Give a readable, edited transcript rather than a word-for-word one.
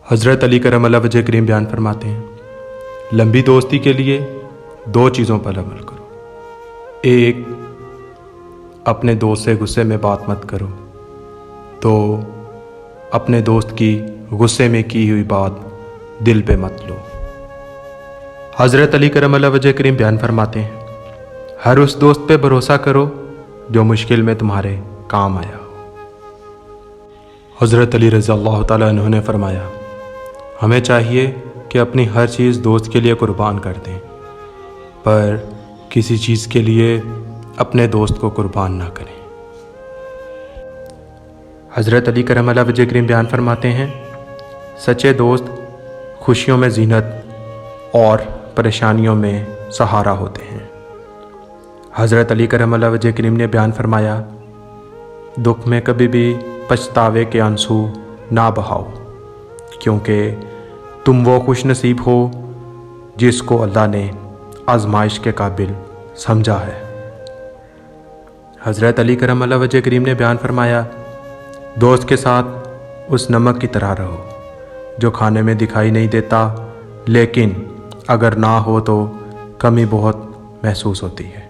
حضرت علی کرم اللہ وجہ کریم بیان فرماتے ہیں، لمبی دوستی کے لیے 2 چیزوں پر عمل کرو۔ ایک، اپنے دوست سے غصے میں بات مت کرو۔ 2، اپنے دوست کی غصے میں کی ہوئی بات دل پہ مت لو۔ حضرت علی کرم اللہ وجہ کریم بیان فرماتے ہیں، ہر اس دوست پہ بھروسہ کرو جو مشکل میں تمہارے کام آیا ہو۔ حضرت علی رضی اللہ تعالیٰ عنہ نے فرمایا، ہمیں چاہیے کہ اپنی ہر چیز دوست کے لیے قربان کر دیں، پر کسی چیز کے لیے اپنے دوست کو قربان نہ کریں۔ حضرت علی کرم اللہ وجہ کریم بیان فرماتے ہیں، سچے دوست خوشیوں میں زینت اور پریشانیوں میں سہارا ہوتے ہیں۔ حضرت علی کرم اللہ وجہ کریم نے بیان فرمایا، دکھ میں کبھی بھی پچھتاوے کے آنسو نہ بہاؤ، کیونکہ تم وہ خوش نصیب ہو جس کو اللہ نے آزمائش کے قابل سمجھا ہے۔ حضرت علی کرم اللہ وجہ کریم نے بیان فرمایا، دوست کے ساتھ اس نمک کی طرح رہو جو کھانے میں دکھائی نہیں دیتا، لیکن اگر نہ ہو تو کمی بہت محسوس ہوتی ہے۔